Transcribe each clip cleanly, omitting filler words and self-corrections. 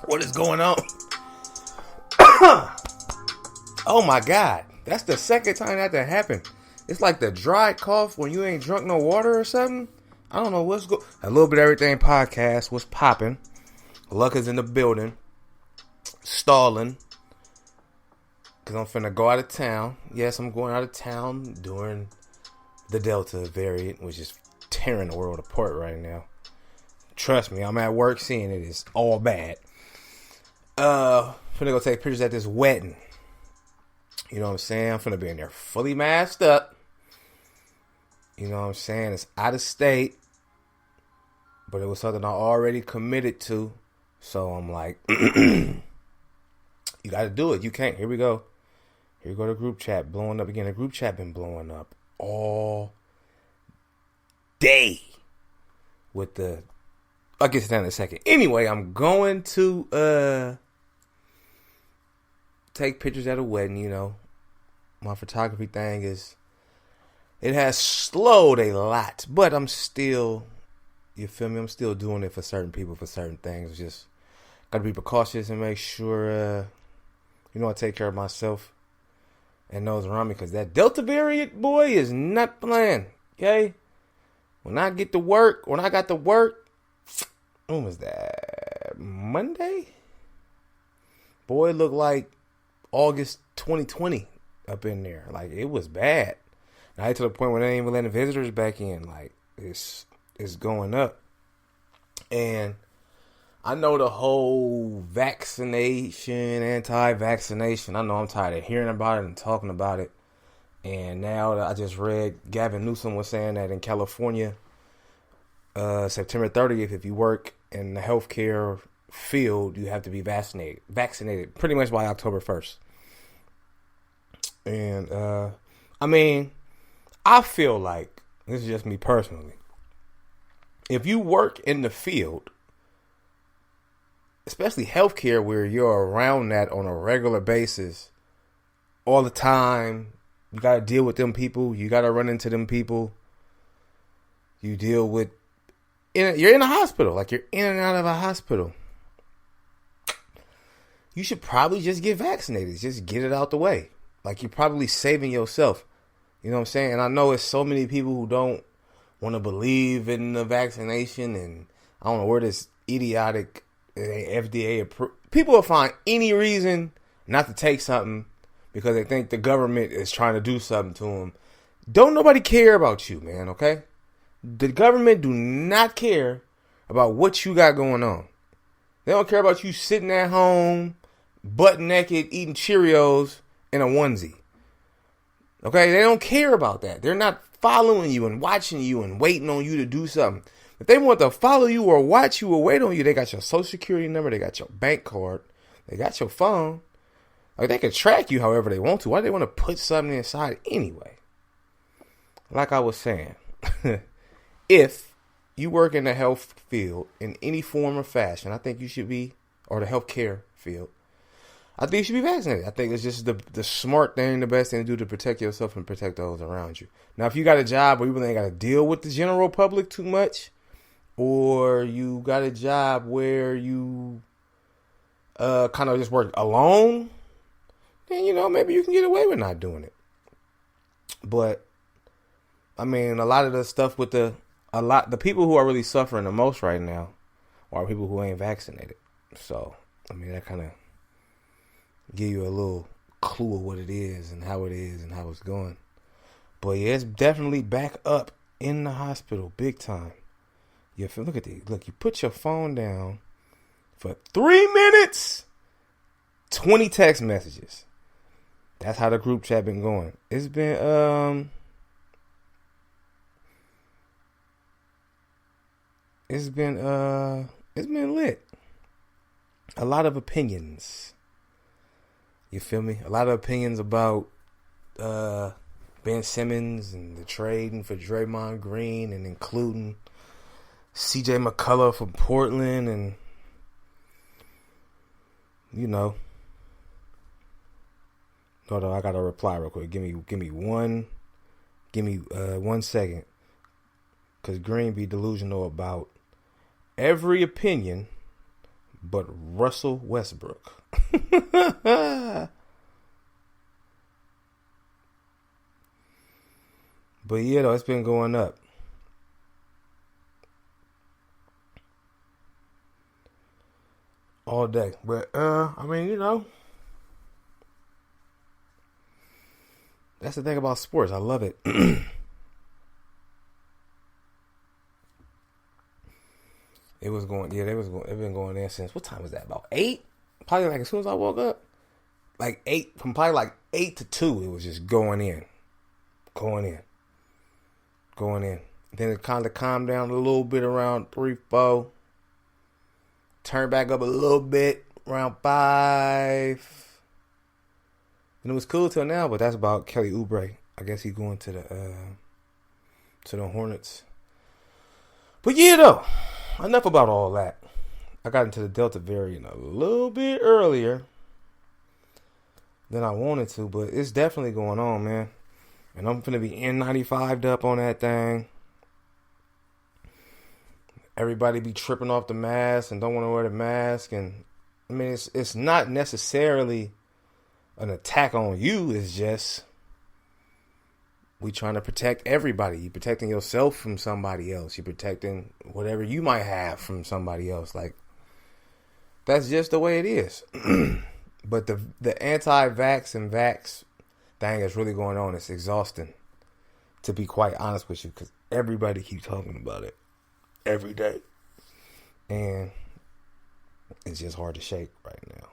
What is going on? Oh my God. That's the second time that happened. It's like the dry cough when you ain't drunk no water or something. I don't know what's going. A little bit of everything podcast was popping. Luck is in the building. Stalling. Because I'm finna go out of town. Yes, I'm going out of town during the Delta variant, which is tearing the world apart right now. Trust me, I'm at work seeing it. It's all bad. Finna go take pictures at this wedding. You know what I'm saying? I'm finna be in there fully masked up. You know what I'm saying? It's out of state. But it was something I already committed to. So I'm like, you gotta do it. You can't. Here we go. Here we go to group chat. Blowing up again. The group chat been blowing up all day. With the... I'll get to that in a second. Anyway, I'm going to take pictures at a wedding, you know. My photography thing it has slowed a lot, but I'm still, you feel me? I'm still doing it for certain people, for certain things. Just got to be precautious and make sure, I take care of myself and those around me, because that Delta variant, boy, is not playing, okay? When I got to work, when was that? Monday? Boy, it looked like August 2020 up in there. Like, it was bad. Now, to the point where they ain't even letting visitors back in. Like, it's going up. And I know the whole vaccination, anti-vaccination. I know I'm tired of hearing about it and talking about it. And now I just read Gavin Newsom was saying that in California, September 30th, if you work in the healthcare field, you have to be vaccinated pretty much by October 1st. And, I feel like, this is just me personally, if you work in the field, especially healthcare where you're around that on a regular basis, all the time, you got to deal with them people, you got to run into them people, you deal with, you're in a hospital, like you're in and out of a hospital. You should probably just get vaccinated. Just get it out the way. Like, you're probably saving yourself. You know what I'm saying? And I know it's so many people who don't want to believe in the vaccination. And I don't know where this idiotic FDA approved. People will find any reason not to take something because they think the government is trying to do something to them. Don't nobody care about you, man, okay? The government do not care about what you got going on. They don't care about you sitting at home, butt naked, eating Cheerios in a onesie. Okay? They don't care about that. They're not following you and watching you and waiting on you to do something. If they want to follow you or watch you or wait on you, they got your social security number, they got your bank card, they got your phone. Like, they can track you however they want to. Why do they want to put something inside anyway? Like I was saying, if you work in the health field in any form or fashion, I think you should be, or the healthcare field, I think you should be vaccinated. I think it's just the smart thing, the best thing to do to protect yourself and protect those around you. Now, if you got a job where you really ain't got to deal with the general public too much, or you got a job where you kind of just work alone, then, maybe you can get away with not doing it. But, a lot of the stuff with the people who are really suffering the most right now are people who ain't vaccinated. So, that kind of give you a little clue of what it is and how it's going. But yeah, it's definitely back up in the hospital, big time. Look at these. Look, you put your phone down for 3 minutes, 20 text messages. That's how the group chat been going. It's been It's been lit. A lot of opinions. You feel me? A lot of opinions about Ben Simmons and the trading for Draymond Green and including CJ McCullough from Portland and Hold on, I gotta reply real quick. Give me 1 second. Cause Green be delusional about every opinion but Russell Westbrook. But yeah, though, it's been going up. All day. But, I mean, that's the thing about sports. I love it. It been going there since, what time was that? About 8? Probably like as soon as I woke up. Like 8, from probably like 8 to 2, it was just going in. Then it kind of calmed down a little bit around 3, 4. Turned back up a little bit around 5. And it was cool till now, but that's about Kelly Oubre. I guess he's going to the Hornets. But yeah, though, enough about all that. I got into the Delta variant a little bit earlier than I wanted to, but it's definitely going on, man. And I'm finna be N95'd up on that thing. Everybody be tripping off the mask and don't want to wear the mask. And I mean, it's not necessarily an attack on you. It's just we trying to protect everybody. You're protecting yourself from somebody else. You're protecting whatever you might have from somebody else. Like, that's just the way it is. But the anti-vax and vax thing is really going on. It's exhausting, to be quite honest with you, because everybody keeps talking about it every day. And it's just hard to shake right now.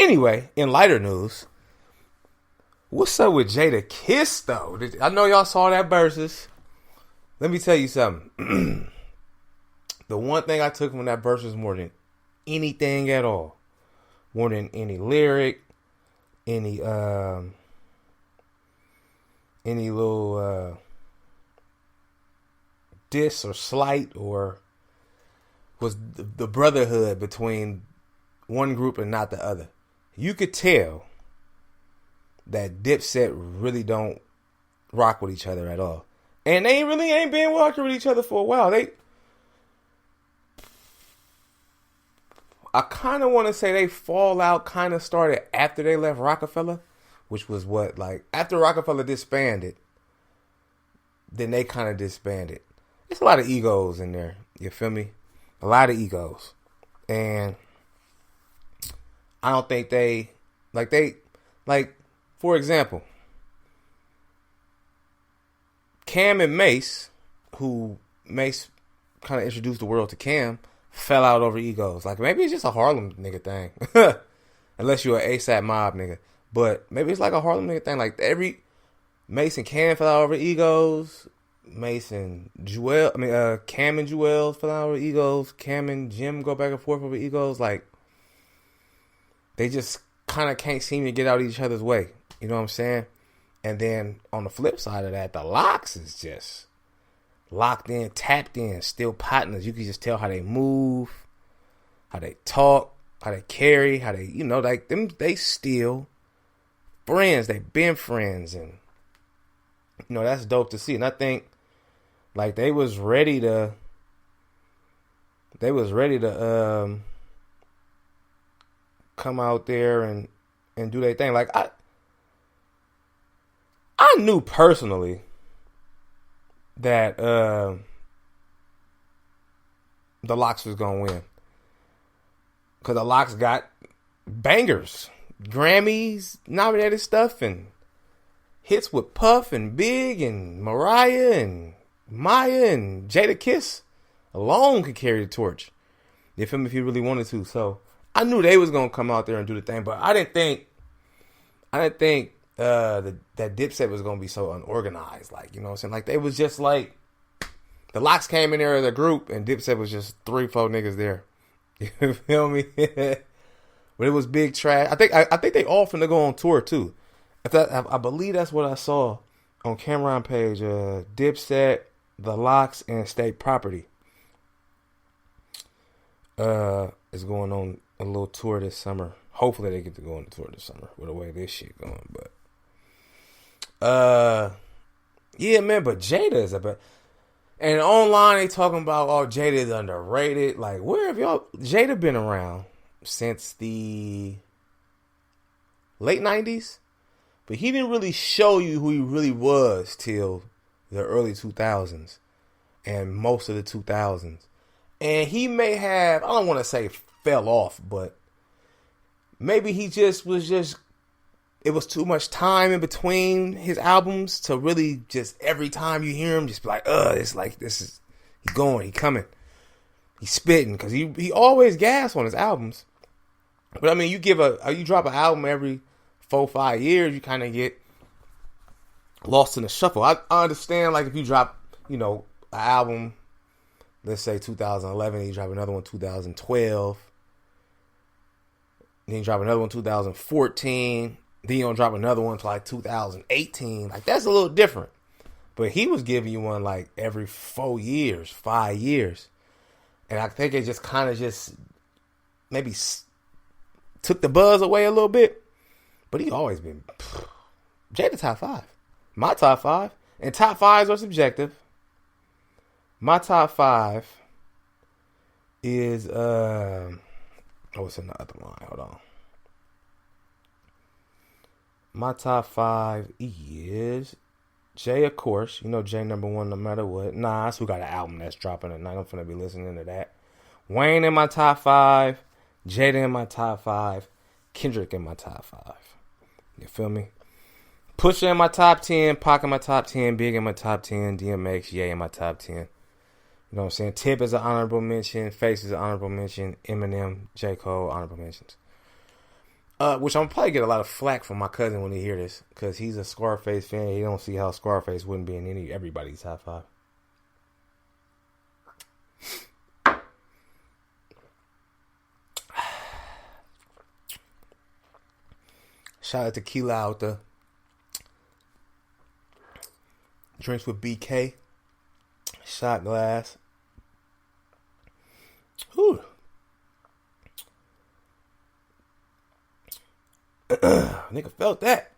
Anyway, in lighter news, what's up with Jadakiss, though? I know y'all saw that versus. Let me tell you something. The one thing I took from that versus more than anything at all, more than any lyric, any little diss or slight, or was the brotherhood between one group and not the other. You could tell that Dipset really don't rock with each other at all. And they really ain't been rocking with each other for a while. I kind of want to say they fallout kind of started after they left Rockefeller, which was after Rockefeller disbanded, then they kind of disbanded. There's a lot of egos in there. You feel me? A lot of egos. And I don't think for example, Cam and Mace, who Mace kind of introduced the world to Cam, fell out over egos. Like, maybe it's just a Harlem nigga thing. Unless you're an ASAP mob nigga. But maybe it's like a Harlem nigga thing. Like, Mace and Cam fell out over egos. Cam and Joel fell out over egos. Cam and Jim go back and forth over egos. Like, they just kind of can't seem to get out of each other's way. You know what I'm saying? And then on the flip side of that, the Locks is just locked in, tapped in, still partners. You can just tell how they move, how they talk, how they carry, how they, they still friends. They've been friends, and that's dope to see. And I think they was ready to come out there and do their thing. Like, I knew personally that the Locks was gonna win, because the Locks got bangers, Grammys nominated stuff, and hits with Puff and Big and Mariah and Maya, and Jadakiss alone could carry the torch. You feel me? If you really wanted to. So I knew they was gonna come out there and do the thing, but I didn't think that Dipset was gonna be so unorganized. Like, you know what I'm saying? Like, they was just like, the Locks came in there as a group, and Dipset was just 3-4 niggas there. You feel me? But it was big trash. I think they all finna go on tour too. I believe that's what I saw on Cameron page. Dipset, the Locks, and State Property is going on a little tour this summer. Hopefully they get to go on the tour this summer with the way this shit going. But yeah, man. But Jada is And online they talking about, oh, Jada's underrated. Like, where have y'all? Jada been around since the late 90s, but he didn't really show you who he really was till the early 2000s and most of the 2000s. And he may have, I don't want to say fell off, but maybe he just was it was too much time in between his albums to really just every time you hear him just be like, it's like he going, he coming, he's spitting, because he always gas on his albums. But I mean, you drop an album every 4-5 years, you kind of get lost in the shuffle. I understand, like, if you drop, an album, let's say 2011, you drop another one 2012, then you drop another one 2014, then you don't drop another one till like 2018. Like, that's a little different. But he was giving you one like every 4 years, 5 years. And I think it just kind of maybe took the buzz away a little bit. But he always been Jada top 5. My top 5. And top 5s are subjective. My top 5 is what's in the other line? Hold on. My top 5 is Jay, of course. You know Jay number 1 no matter what. Nas, who got an album that's dropping tonight. I'm finna be listening to that. Wayne in my top 5. Jada in my top 5. Kendrick in my top 5. You feel me? Pusha in my top 10. Pac in my top 10. Big in my top 10. DMX, Ye in my top 10. You know what I'm saying? Tip is an honorable mention. Face is an honorable mention. Eminem, J. Cole, honorable mentions. Which I'm probably get a lot of flack from my cousin when he hear this, because he's a Scarface fan. He don't see how Scarface wouldn't be in everybody's top 5. Shout out to Tequila out there. Drinks with BK. Shot glass. Whew. Nigga felt that.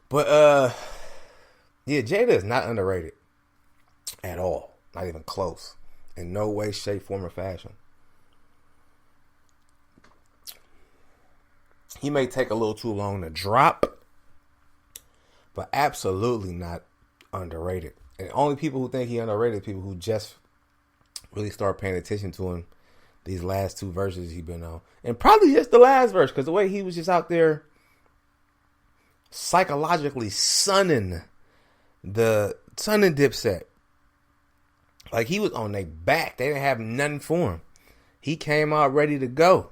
But yeah, Jada is not underrated at all. Not even close. In no way, shape, form, or fashion. He may take a little too long to drop, but absolutely not underrated. And the only people who think he underrated are people who just really start paying attention to him these last 2 verses he been on. And probably just the last verse, because the way he was just out there psychologically sunning Dipset. Like, he was on their back. They didn't have nothing for him. He came out ready to go.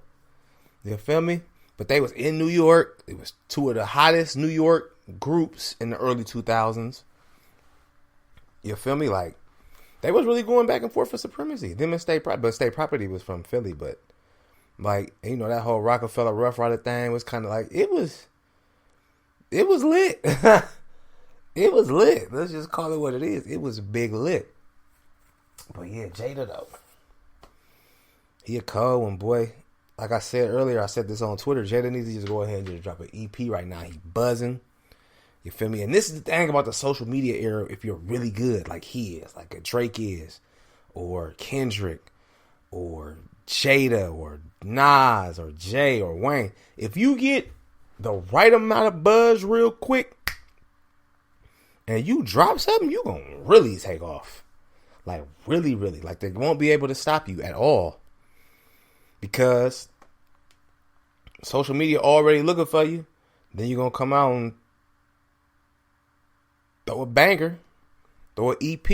You feel me? But they was in New York. It was 2 of the hottest New York groups in the early 2000s. You feel me? Like, they was really going back and forth for supremacy. Them and State Property was from Philly, but like, that whole Rockefeller Rough Rider thing was kind of like, it was lit. It was lit. Let's just call it what it is. It was big lit. But yeah, Jada though, he a cold one, boy. Like I said earlier, I said this on Twitter, Jada needs to just go ahead and just drop an EP right now. He buzzing. You feel me? And this is the thing about the social media era. If you're really good, like he is, like a Drake is, or Kendrick, or Jada, or Nas, or Jay, or Wayne, if you get the right amount of buzz real quick, and you drop something, you gonna really take off. Like, really, really. Like, they won't be able to stop you at all. Because social media already looking for you. Then you're gonna come out and throw a banger, throw an EP,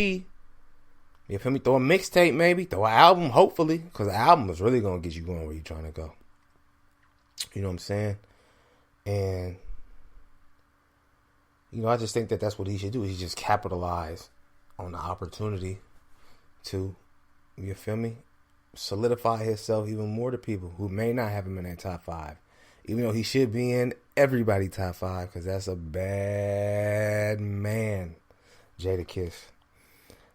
you feel me? Throw a mixtape maybe, throw an album, hopefully, because the album is really going to get you going where you're trying to go. You know what I'm saying? And, I just think that that's what he should do. He just capitalize on the opportunity to, you feel me, solidify himself even more to people who may not have him in that top 5. Even though he should be in everybody's top 5, because that's a bad man, Jadakiss.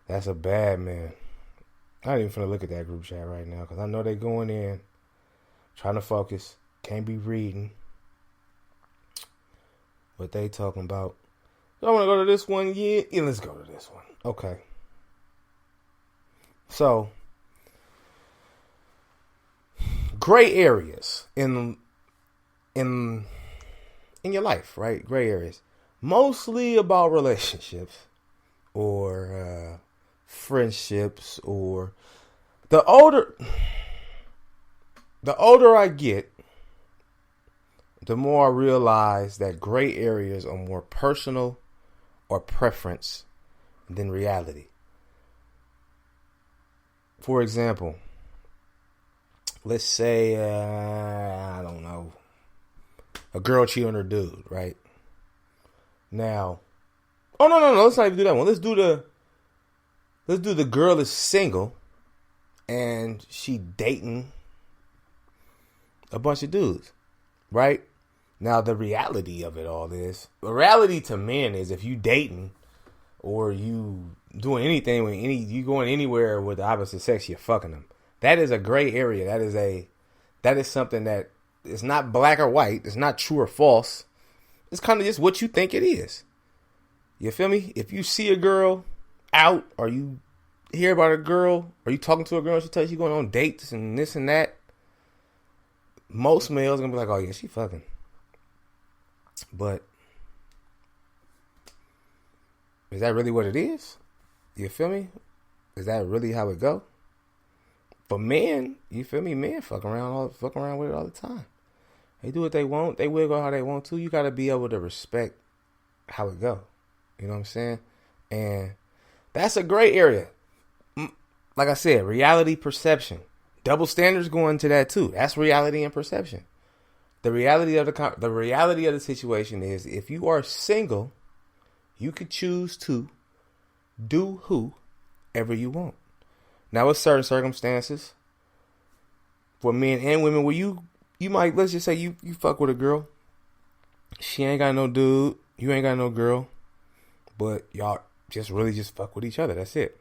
That's a bad man. I ain't even finna look at that group chat right now, because I know they going in, trying to focus, can't be reading what they talking about. I want to go to this one. Yeah, let's go to this one. Okay. So, gray areas in your life, right? Gray areas, mostly about relationships or friendships. Or the older I get, the more I realize that gray areas are more personal or preference than reality. For example, let's say, I don't know, a girl cheated on her dude, right? Now, oh no, let's not even do that one. Let's do the girl is single and she dating a bunch of dudes, right? Now, the reality of it all is, the reality to men is, if you dating or you doing anything with you going anywhere with the opposite sex, you're fucking them. That is a gray area. That is something that is not black or white. It's not true or false. It's kind of just what you think it is. You feel me? If you see a girl out, or you hear about a girl, or you talking to a girl and she tells you going on dates and this and that, most males are gonna be like, oh yeah, she fucking. But is that really what it is? You feel me? Is that really how it go? For men, you feel me? Men fuck around with it all the time. They do what they want. They will go how they want to. You got to be able to respect how it go. You know what I'm saying? And that's a gray area. Like I said, reality, perception. Double standards go into that too. That's reality and perception. The reality of the situation is, if you are single, you could choose to do whoever you want. Now, with certain circumstances, for men and women, where you might, let's just say you fuck with a girl. She ain't got no dude. You ain't got no girl. But y'all just really just fuck with each other. That's it.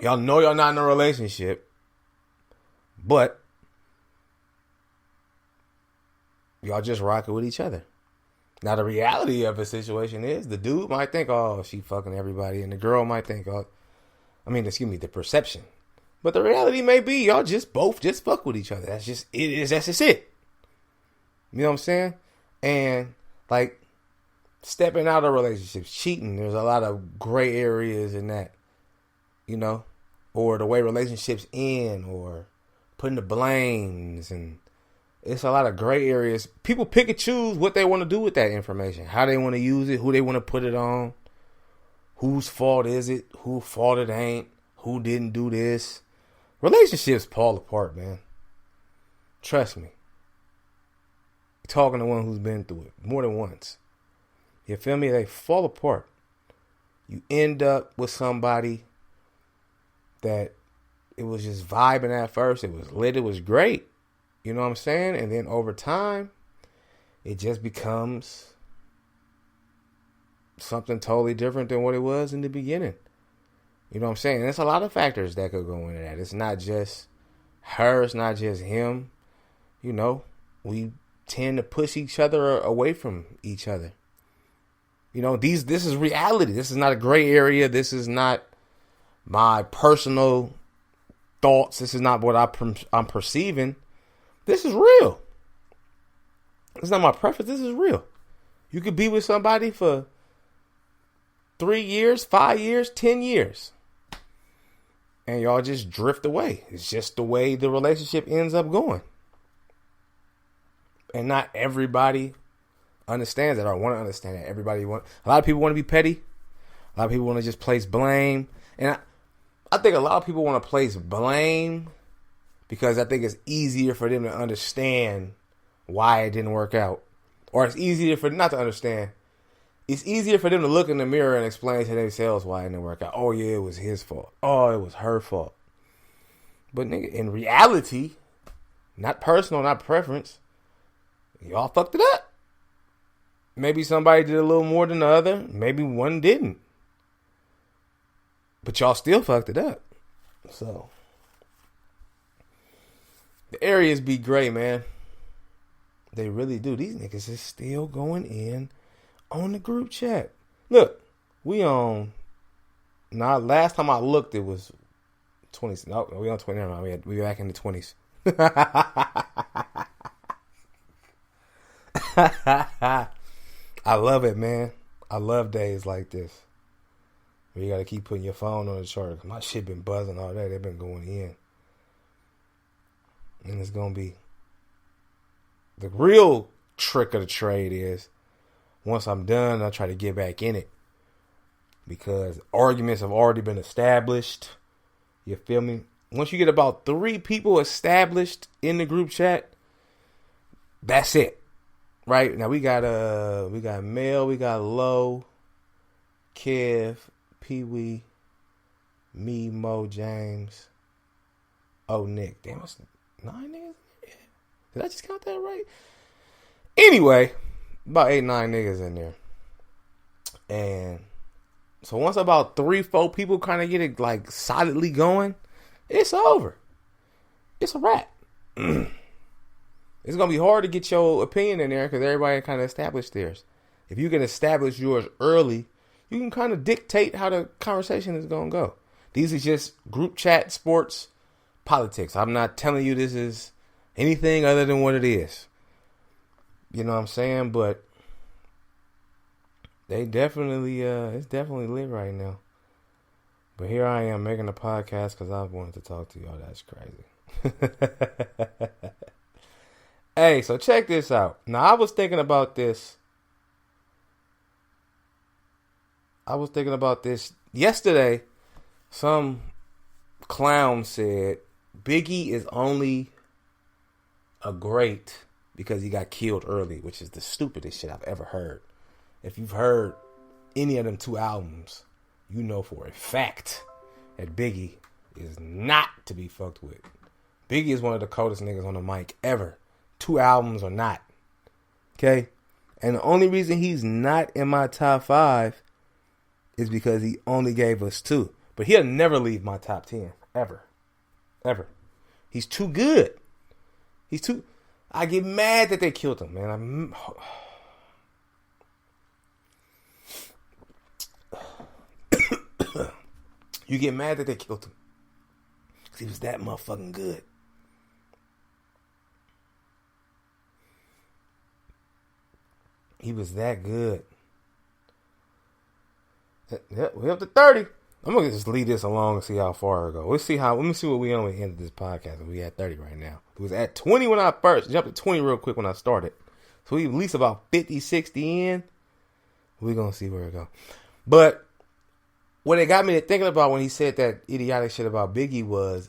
Y'all know y'all not in a relationship. But y'all just rocking with each other. Now, the reality of the situation is, the dude might think, oh, she fucking everybody. And the girl might think, the perception. But the reality may be, y'all both fuck with each other. That's just it. That's just it. You know what I'm saying? And, like, stepping out of relationships, cheating, there's a lot of gray areas in that. You know? Or the way relationships end, or putting the blames, and it's a lot of gray areas. People pick and choose what they want to do with that information, how they want to use it, who they want to put it on, whose fault is it, whose fault it ain't, who didn't do this. Relationships fall apart, man. Trust me. Talking to one who's been through it more than once. You feel me? They fall apart. You end up with somebody that it was just vibing at first. It was lit. It was great. You know what I'm saying? And then over time, it just becomes something totally different than what it was in the beginning. You know what I'm saying? And there's a lot of factors that could go into that. It's not just her. It's not just him. You know, we tend to push each other away from each other. You know, this is reality. This is not a gray area. This is not my personal thoughts. This is not what I'm perceiving. This is real. It's not my preference. This is real. You could be with somebody for 3 years, 5 years, 10 years. And y'all just drift away. It's just the way the relationship ends up going. And not everybody understands that or want to understand that. A lot of people want to be petty. A lot of people want to just place blame. And I think a lot of people want to place blame because I think it's easier for them to understand why it didn't work out. Or it's easier for not to understand. It's easier for them to look in the mirror and explain to themselves why it didn't work out. Oh, yeah, it was his fault. Oh, it was her fault. But nigga, in reality, not personal, not preference, y'all fucked it up. Maybe somebody did a little more than the other. Maybe one didn't. But y'all still fucked it up. So, the areas be gray, man. They really do. These niggas is still going in on the group chat. Look, we on. Now, last time I looked, it was 20s. No, we on 29. We back in the 20s. I love it, man. I love days like this. Where you got to keep putting your phone on the charger. My shit been buzzing all day. They've been going in. And it's going to be. The real trick of the trade is once I'm done, I try to get back in it. Because arguments have already been established. You feel me? Once you get about 3 people established in the group chat, that's it. Right? Now we got Mel, we got Low, Kev, Pee Wee, me, Mo, James, Nick. Damn, it's 9 niggas? Did I just count that right? Anyway, about 8, 9 niggas in there. And so once about 3, 4 people kind of get it like solidly going, it's over. It's a wrap. It's going to be hard to get your opinion in there because everybody kind of established theirs. If you can establish yours early, you can kind of dictate how the conversation is going to go. These are just group chat, sports, politics. I'm not telling you this is anything other than what it is. You know what I'm saying? But they definitely, it's definitely lit right now. But here I am making a podcast because I wanted to talk to y'all. That's crazy. Hey, so check this out. Now, I was thinking about this yesterday. Some clown said Biggie is only a great because he got killed early, which is the stupidest shit I've ever heard. If you've heard any of them 2 albums, you know for a fact that Biggie is not to be fucked with. Biggie is one of the coldest niggas on the mic ever. 2 albums or not. Okay? And the only reason he's not in my top 5 is because he only gave us 2. But he'll never leave my top 10. Ever. Ever. He's too good. I get mad that they killed him, man. You get mad that they killed him. Because he was that motherfucking good. He was that good. Yep, we're up to 30. I'm gonna just leave this alone and see how far it goes. Let me see what we on at the end of this podcast. We at 30 right now. It was at 20 when I first jumped to 20 real quick when I started. So we at least about 50, 60 in. We're gonna see where it goes. But what it got me to thinking about when he said that idiotic shit about Biggie was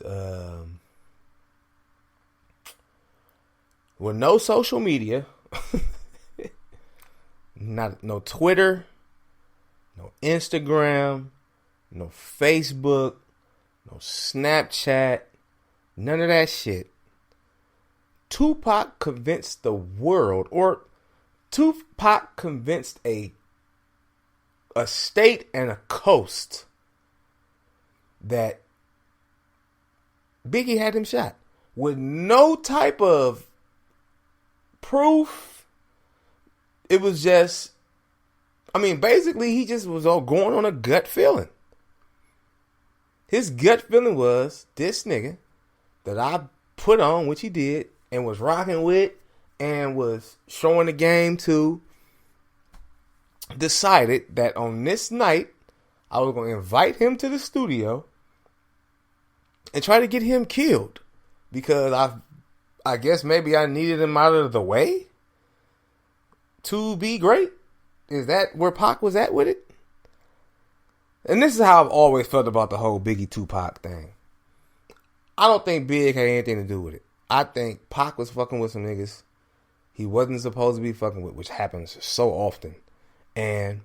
with no social media. No Twitter, no Instagram, no Facebook, no Snapchat, none of that shit. Tupac convinced the world, or Tupac convinced a state and a coast that Biggie had him shot with no type of proof. It was just, basically he just was all going on a gut feeling. His gut feeling was this nigga that I put on, which he did, and was rocking with, and was showing the game to, decided that on this night, I was going to invite him to the studio and try to get him killed. Because I guess maybe I needed him out of the way to be great. Is that where Pac was at with it? And this is how I've always felt about the whole Biggie Tupac thing. I don't think Big had anything to do with it. I think Pac was fucking with some niggas he wasn't supposed to be fucking with, which happens so often. And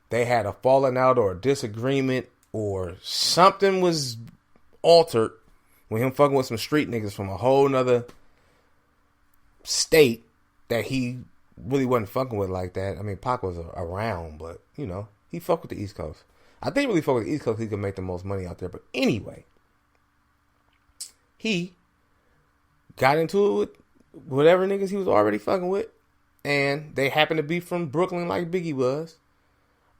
they had a falling out or a disagreement or something was altered with him fucking with some street niggas from a whole nother state that he really wasn't fucking with like that. Pac was around, but, he fucked with the East Coast. I think he really fucked with the East Coast. He could make the most money out there. But anyway, he got into it with whatever niggas he was already fucking with. And they happened to be from Brooklyn like Biggie was.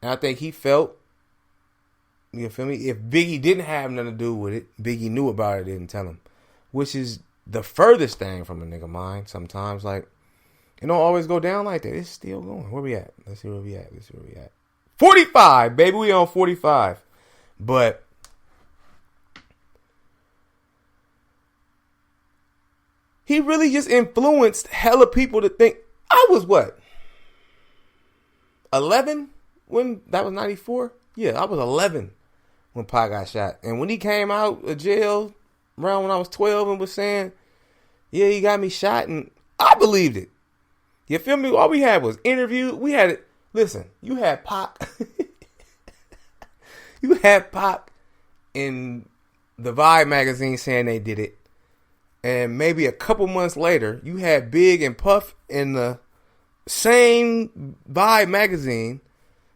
And I think he felt, you feel me? If Biggie didn't have nothing to do with it, Biggie knew about it, didn't tell him. Which is the furthest thing from a nigga mind sometimes. Like, it don't always go down like that. It's still going. Where we at? Let's see where we at. 45, baby. We on 45. But he really just influenced hella people to think. I was what? 11 when that was 94? Yeah, I was 11 when Pac got shot. And when he came out of jail around when I was 12 and was saying, yeah, he got me shot, and I believed it. You feel me? All we had was interviews. We had it. Listen, you had Pac. You had Pac in the Vibe magazine saying they did it. And maybe a couple months later, you had Big and Puff in the same Vibe magazine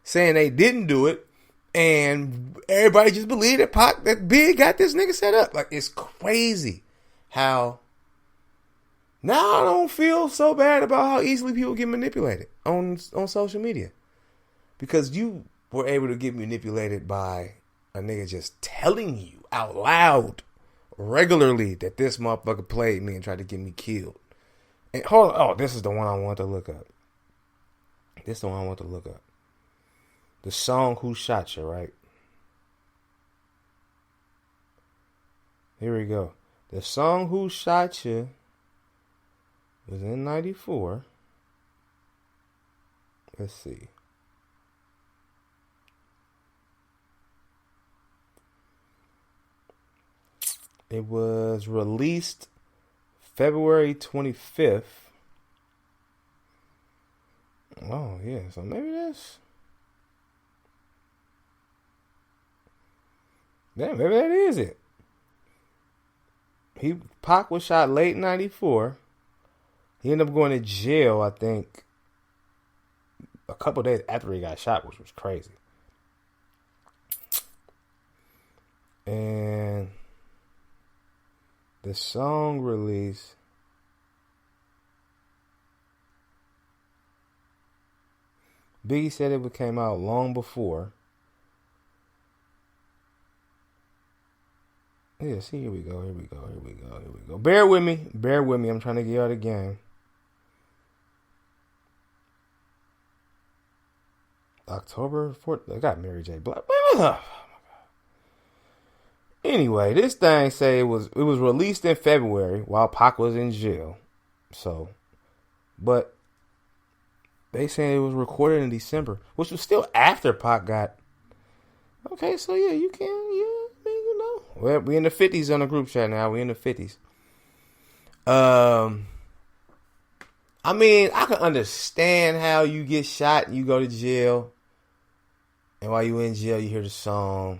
saying they didn't do it. And everybody just believed that Big got this nigga set up. Like, it's crazy how now I don't feel so bad about how easily people get manipulated on social media. Because you were able to get manipulated by a nigga just telling you out loud regularly that this motherfucker played me and tried to get me killed. And hold on. Oh, this is the one I want to look up. The song Who Shot You, right? Here we go. The song Who Shot You was in 94. Let's see. It was released February 25th. Oh, yeah. So maybe that's... Yeah, maybe that is it. Pac was shot late 94. He ended up going to jail, I think, a couple days after he got shot, which was crazy. And the song release, Biggie said it came out long before. Yeah, see, here we go. Bear with me. I'm trying to get out of the game. October 4th. I got Mary J. Blige. Oh my God. Anyway, this thing say it was released in February while Pac was in jail. So, but they say it was recorded in December, which was still after Pac got. Okay, so yeah, you can, Well, we in the 50s on the group chat now. We in the 50s. I mean, I can understand how you get shot and you go to jail. And while you in jail, you hear the song.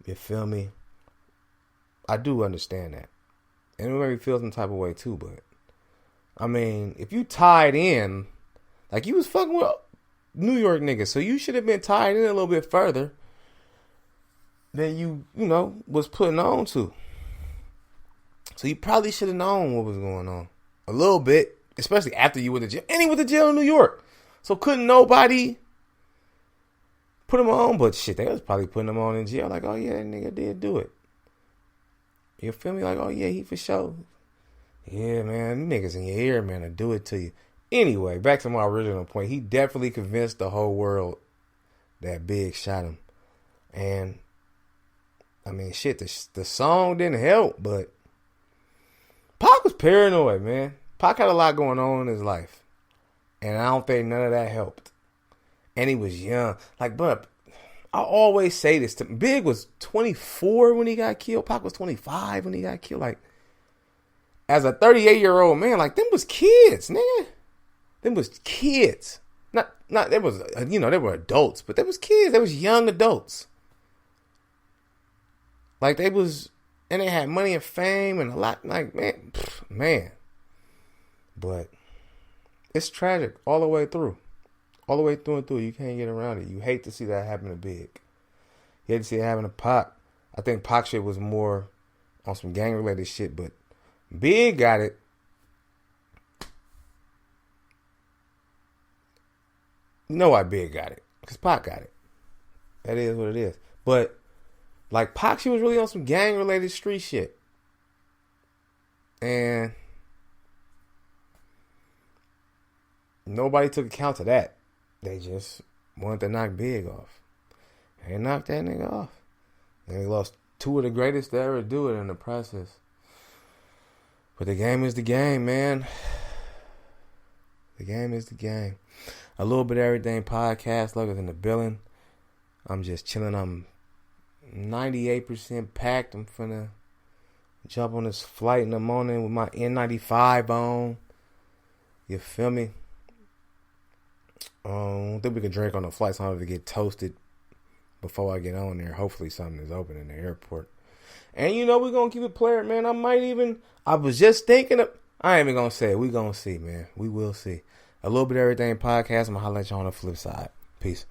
You feel me? I do understand that. And it made me feel some type of way too, but I mean, if you tied in, like you was fucking with New York niggas, so you should have been tied in a little bit further than you was putting on to. So you probably should have known what was going on a little bit, especially after you went to jail. And he went to jail in New York, so couldn't nobody put him on. But shit, they was probably putting him on in jail. Like, oh yeah, that nigga did do it. You feel me? Like, oh yeah, he for sure. Yeah, man, niggas in your ear, man, to do it to you. Anyway, back to my original point. He definitely convinced the whole world that Big shot him. And I mean, shit, the song didn't help, but Pac was paranoid, man. Pac had a lot going on in his life. And I don't think none of that helped. And he was young. Like, but I always say this to Big was 24 when he got killed. Pac was 25 when he got killed. Like, as a 38-year-old man, like, them was kids, nigga. Them was kids. Not there was, they were adults, but they was kids. They was young adults. Like, they was, and they had money and fame and a lot, like, man. But it's tragic all the way through. All the way through and through. You can't get around it. You hate to see that happen to Big. You hate to see it happen to Pac. I think Pac shit was more on some gang-related shit, but Big got it You know why Big got it. Because Pac got it. That is what it is. But, like, Pac, she was really on some gang-related street shit. And nobody took account of that. They just wanted to knock Big off. They knocked that nigga off. And they lost two of the greatest to ever do it in the process. But the game is the game, man. The game is the game. A little bit of everything podcast. Look, in the building. I'm just chilling. I'm 98% packed. I'm finna jump on this flight in the morning with my N95 on. You feel me? I don't think we can drink on the flight, so I don't have to get toasted before I get on there. Hopefully something is open in the airport. And you know we're going to keep it player, man. I was just thinking of, I ain't even going to say it. We going to see, man. We will see. A little bit of everything podcast. I'm going to holler at you on the flip side. Peace.